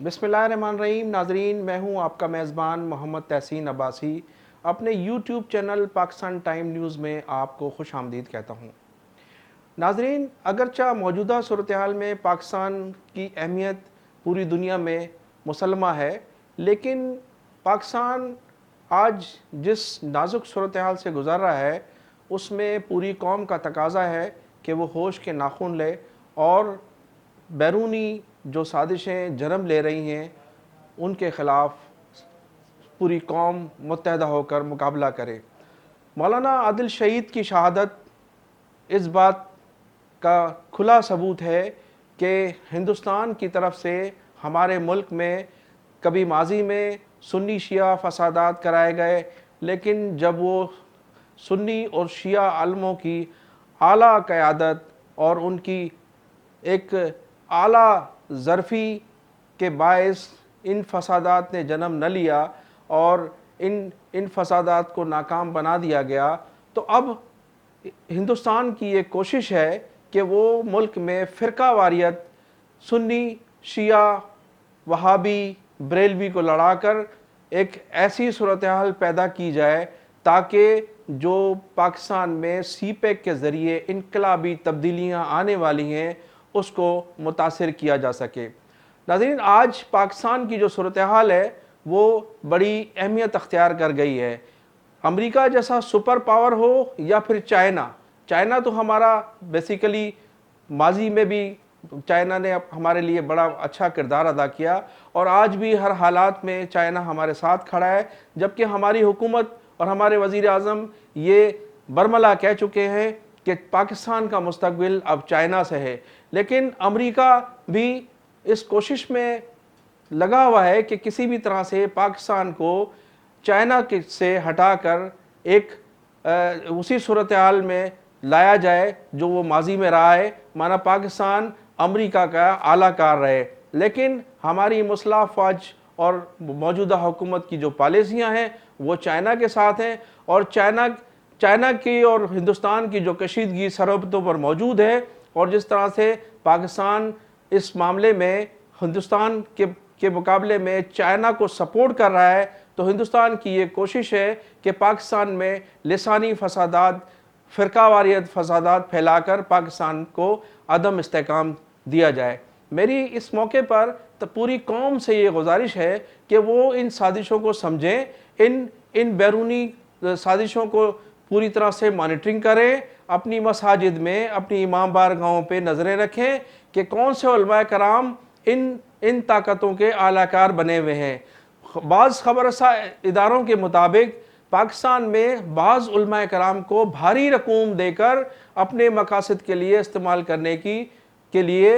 बिस्मिल्लाहिर्रहमानिर्रहीम। नाजरीन, मैं हूं आपका मेज़बान मोहम्मद तहसीन अब्बासी। अपने YouTube channel Pakistan time news में आपको खुश आमदीद कहता हूं। नाजरीन, अगरचा मौजूदा सूरत हाल में पाकिस्तान की अहमियत पूरी दुनिया में मुसल्लमा है, लेकिन पाकिस्तान आज जिस नाजुक सूरत हाल से गुज़र रहा है उसमें पूरी कौम का तकाज़ा है कि वो होश के नाखून ले और बैरूनी जो साजिशें जन्म ले रही हैं उनके ख़िलाफ़ पूरी कौम मुत्तहदा होकर मुकाबला करे। मौलाना आदिल शहीद की शहादत इस बात का खुला सबूत है कि हिंदुस्तान की तरफ से हमारे मुल्क में कभी माजी में सुन्नी शिया फसादात कराए गए, लेकिन जब वो सुन्नी और शिया आलमों की आला क़यादत और उनकी एक आला ज़रफ़ी के बायस इन फसादात ने जन्म न लिया और इन फसादात को नाकाम बना दिया गया, तो अब हिंदुस्तान की ये कोशिश है कि वो मुल्क में फ़िरका वारियत सुन्नी शिया वहाबी बरेलवी को लड़ाकर एक ऐसी सूरत हाल पैदा की जाए ताकि जो पाकिस्तान में सीपेक के ज़रिए इनकलाबी तब्दीलियाँ आने वाली हैं उसको मुतासिर किया जा सके। नाज़रीन, आज पाकिस्तान की जो सूरत हाल है वो बड़ी अहमियत अख्तियार कर गई है। अमेरिका जैसा सुपर पावर हो या फिर चाइना तो हमारा बेसिकली माजी में भी चाइना ने हमारे लिए बड़ा अच्छा किरदार अदा किया और आज भी हर हालात में चाइना हमारे साथ खड़ा है, जबकि हमारी हुकूमत और हमारे वज़ीर आज़म ये बरमला कह चुके हैं कि पाकिस्तान का मुस्तकबिल अब चाइना से है। लेकिन अमेरिका भी इस कोशिश में लगा हुआ है कि किसी भी तरह से पाकिस्तान को चाइना से हटाकर एक उसी सूरत हाल में लाया जाए जो वो माजी में रहा है, माना पाकिस्तान अमेरिका का आला कार रहे। लेकिन हमारी मुस्लिह फ़ौज और मौजूदा हुकूमत की जो पॉलिसियाँ हैं वो चाइना के साथ हैं और चाइना की और हिंदुस्तान की जो कशीदगी सरहदों पर मौजूद है और जिस तरह से पाकिस्तान इस मामले में हिंदुस्तान के मुकाबले में चाइना को सपोर्ट कर रहा है, तो हिंदुस्तान की ये कोशिश है कि पाकिस्तान में लिसानी फसादात फ़िरकावारियत फसादात फैलाकर पाकिस्तान को अदम इस्तेहकाम दिया जाए। मेरी इस मौके पर तो पूरी कौम से ये गुजारिश है कि वो इन साजिशों को समझें, इन बैरूनी साजिशों को पूरी तरह से मॉनिटरिंग करें, अपनी मसाजिद में अपनी इमाम बारगाहों पे नज़रें रखें कि कौन से उलमाए कराम इन ताकतों के आलाकार बने हुए हैं। बाज़ खबरसा इदारों के मुताबिक पाकिस्तान में बाज़ उलमाए कराम को भारी रकूम देकर अपने मकासद के लिए इस्तेमाल करने के लिए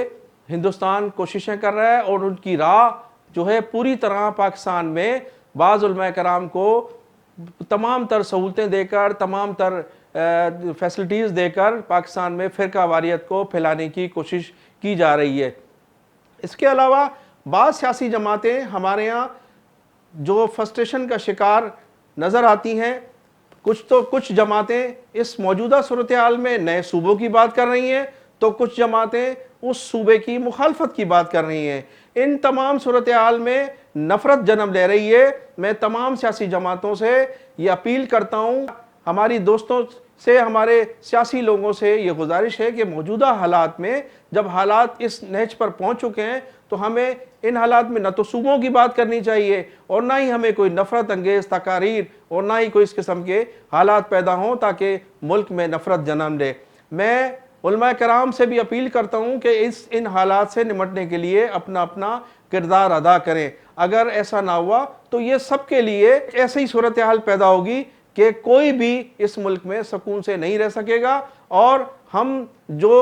हिंदुस्तान कोशिशें कर रहा है और उनकी राह जो है पूरी तरह पाकिस्तान में बाज़ उलमाए कराम को तमाम तर सहूलतें देकर तमाम तर फैसिलिटीज़ देकर पाकिस्तान में फ़िरका वारियत को फैलाने की कोशिश की जा रही है। इसके अलावा बाज़ सियासी जमातें हमारे यहाँ जो फ्रस्ट्रेशन का शिकार नज़र आती हैं, कुछ जमातें इस मौजूदा सूरत हाल में नए सूबों की बात कर रही हैं, तो कुछ जमातें उस सूबे की मुखालफत की बात कर रही हैं। इन तमाम सूरत हाल में नफ़रत जन्म ले रही है। मैं तमाम सियासी जमातों से ये अपील करता हूँ, हमारी दोस्तों से, हमारे सियासी लोगों से ये गुजारिश है कि मौजूदा हालात में जब हालात इस नहज पर पहुँच चुके हैं तो हमें इन हालात में न तो सूबों की बात करनी चाहिए और ना ही हमें कोई नफ़रत अंगेज़ तकारीर और ना ही कोई इस किस्म के हालात पैदा हों ताकि मुल्क में नफ़रत जन्म ले। मैं उलमाए कराम से भी अपील करता हूँ कि इन हालात से निमटने के लिए अपना अपना किरदार अदा करें। अगर ऐसा ना हुआ तो ये सबके लिए ऐसी ही सूरत हाल पैदा होगी कि कोई भी इस मुल्क में सुकून से नहीं रह सकेगा और हम जो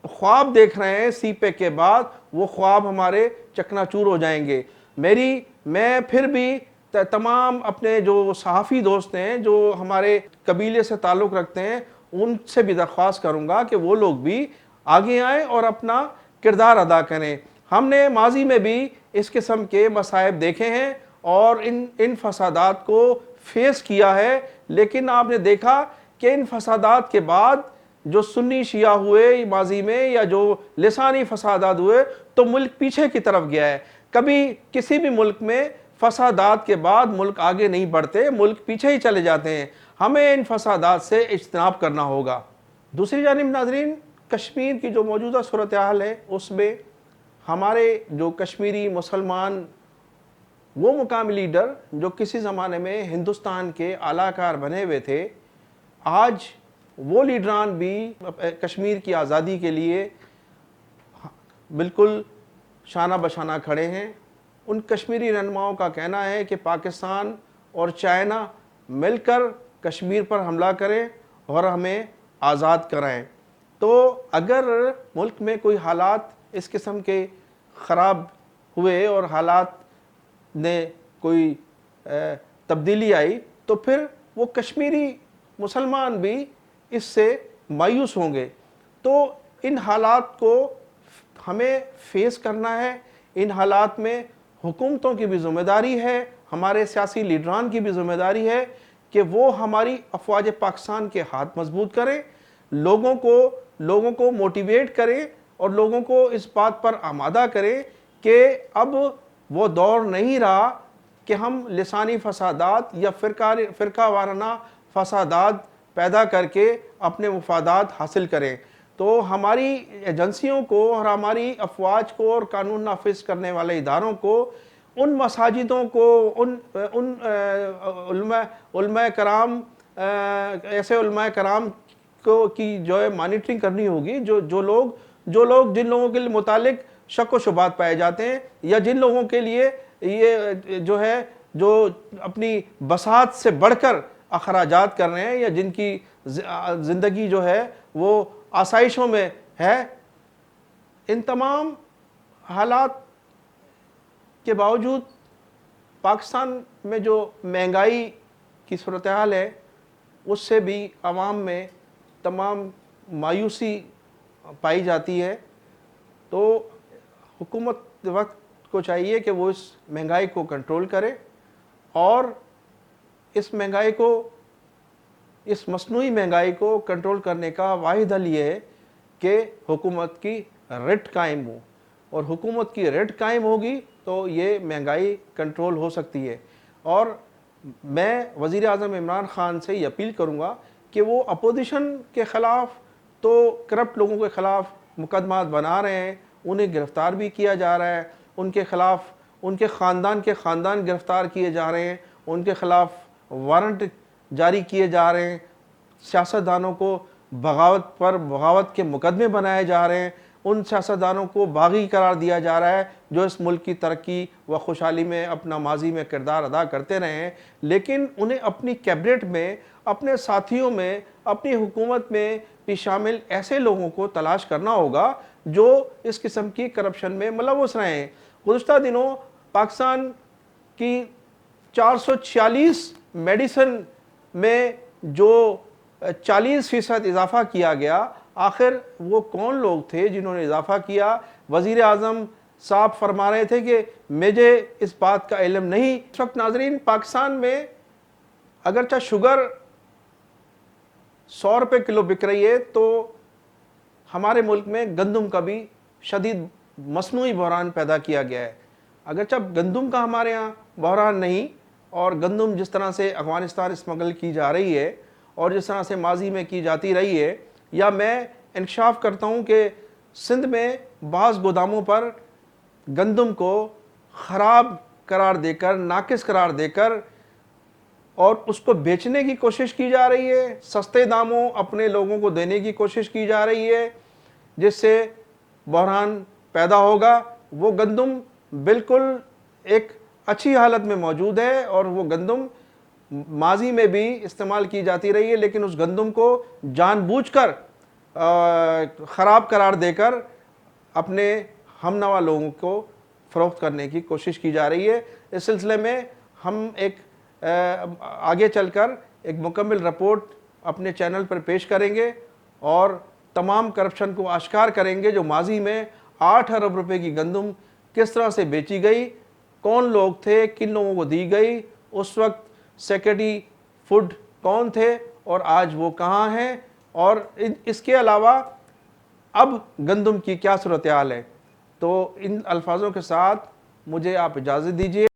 ख्वाब देख रहे हैं सीपेक के बाद वो ख्वाब हमारे चकनाचूर हो जाएंगे। मैं फिर भी तमाम अपने जो सहाफ़ी दोस्त हैं जो हमारे कबीले से ताल्लुक़ रखते हैं उनसे भी दरख्वास्त करूँगा कि वो लोग भी आगे आएँ और अपना किरदार अदा करें। हमने माजी में भी इस किस्म के मसाइब देखे हैं और इन फसादात को फेस किया है, लेकिन आपने देखा कि इन फसादात के बाद जो सुन्नी शिया हुए माजी में या जो लिसानी फसादात हुए तो मुल्क पीछे की तरफ गया है। کبھی کسی بھی ملک میں فسادات کے بعد ملک آگے نہیں بڑھتے، ملک پیچھے ہی چلے جاتے ہیں۔ ہمیں ان فسادات سے اجتناب کرنا ہوگا۔ دوسری جانب ناظرین، کشمیر کی جو موجودہ صورتحال ہے اس میں ہمارے جو کشمیری مسلمان وہ مقامی لیڈر جو کسی زمانے میں ہندوستان کے اعلیٰ کار بنے ہوئے تھے، آج وہ لیڈران بھی کشمیر کی آزادی کے لیے بالکل شانہ بشانہ کھڑے ہیں۔ ان کشمیری رہنماؤں کا کہنا ہے کہ پاکستان اور چائنا مل کر کشمیر پر حملہ کریں اور ہمیں آزاد کرائیں۔ تو اگر ملک میں کوئی حالات اس قسم کے خراب ہوئے اور حالات نے کوئی تبدیلی آئی تو پھر وہ کشمیری مسلمان بھی اس سے مایوس ہوں گے۔ تو ان حالات کو ہمیں فیس کرنا ہے۔ ان حالات میں حکومتوں کی بھی ذمہ داری ہے، ہمارے سیاسی لیڈران کی بھی ذمہ داری ہے کہ وہ ہماری افواج پاکستان کے ہاتھ مضبوط کریں، لوگوں کو موٹیویٹ کریں اور لوگوں کو اس بات پر آمادہ کریں کہ اب وہ دور نہیں رہا کہ ہم لسانی فسادات یا فرقہ وارانہ فسادات پیدا کر کے اپنے مفادات حاصل کریں۔ تو ہماری ایجنسیوں کو اور ہماری افواج کو اور قانون نافذ کرنے والے اداروں کو ان مساجدوں کو، ان علماء کرام، ایسے علماء کرام کی جو ہے مانیٹرنگ کرنی ہوگی، جو لوگ جن لوگوں کے متعلق شک و شبہات پائے جاتے ہیں یا جن لوگوں کے لیے یہ جو اپنی بساط سے بڑھ کر اخراجات کر رہے ہیں یا جن کی زندگی جو ہے وہ آسائشوں میں ہے، ان تمام حالات کے باوجود پاکستان میں جو مہنگائی کی صورتحال ہے اس سے بھی عوام میں تمام مایوسی پائی جاتی ہے۔ تو حکومت وقت کو چاہیے کہ وہ اس مہنگائی کو کنٹرول کرے اور اس مہنگائی کو، اس مصنوعی مہنگائی کو کنٹرول کرنے کا واحد حل یہ ہے کہ حکومت کی ریٹ قائم ہو، اور حکومت کی ریٹ قائم ہوگی تو یہ مہنگائی کنٹرول ہو سکتی ہے۔ اور میں وزیر اعظم عمران خان سے یہ اپیل کروں گا کہ وہ اپوزیشن کے خلاف تو کرپٹ لوگوں کے خلاف مقدمات بنا رہے ہیں، انہیں گرفتار بھی کیا جا رہا ہے، ان کے خلاف ان کے خاندان گرفتار کیے جا رہے ہیں، ان کے خلاف وارنٹ جاری کیے جا رہے ہیں، سیاستدانوں کو بغاوت کے مقدمے بنائے جا رہے ہیں، ان سیاستدانوں کو باغی قرار دیا جا رہا ہے جو اس ملک کی ترقی و خوشحالی میں اپنا ماضی میں کردار ادا کرتے رہے ہیں، لیکن انہیں اپنی کیبنٹ میں، اپنے ساتھیوں میں، اپنی حکومت میں بھی شامل ایسے لوگوں کو تلاش کرنا ہوگا جو اس قسم کی کرپشن میں ملوث رہے ہیں۔ گزشتہ دنوں پاکستان کی 446 میڈیسن میں جو 40% اضافہ کیا گیا، آخر وہ کون لوگ تھے جنہوں نے اضافہ کیا؟ وزیر اعظم صاحب فرما رہے تھے کہ مجھے اس بات کا علم نہیں۔ اس وقت ناظرین پاکستان میں اگرچہ شوگر 100 روپے کلو بک رہی ہے تو ہمارے ملک میں گندم کا بھی شدید مصنوعی بحران پیدا کیا گیا ہے۔ اگرچہ گندم کا ہمارے ہاں بحران نہیں، اور گندم جس طرح سے افغانستان اسمگل کی جا رہی ہے اور جس طرح سے ماضی میں کی جاتی رہی ہے، یا میں انکشاف کرتا ہوں کہ سندھ میں بعض گوداموں پر گندم کو خراب قرار دے کر، ناقص قرار دے کر اور اس کو بیچنے کی کوشش کی جا رہی ہے، سستے داموں اپنے لوگوں کو دینے کی کوشش کی جا رہی ہے، جس سے بحران پیدا ہوگا۔ وہ گندم بالکل ایک اچھی حالت میں موجود ہے اور وہ گندم ماضی میں بھی استعمال کی جاتی رہی ہے، لیکن اس گندم کو جان بوجھ کر خراب قرار دے کر اپنے ہم نوا لوگوں کو فروخت کرنے کی کوشش کی جا رہی ہے۔ اس سلسلے میں ہم ایک آگے چل کر ایک مکمل رپورٹ اپنے چینل پر پیش کریں گے اور تمام کرپشن کو آشکار کریں گے جو ماضی میں 8 ارب روپے کی گندم کس طرح سے بیچی گئی، کون لوگ تھے، کن لوگوں کو دی گئی، اس وقت سیکرٹری فوڈ کون تھے اور آج وہ کہاں ہیں، اور اس کے علاوہ اب گندم کی کیا صورتحال ہے۔ تو ان الفاظوں کے ساتھ مجھے آپ اجازت دیجیے.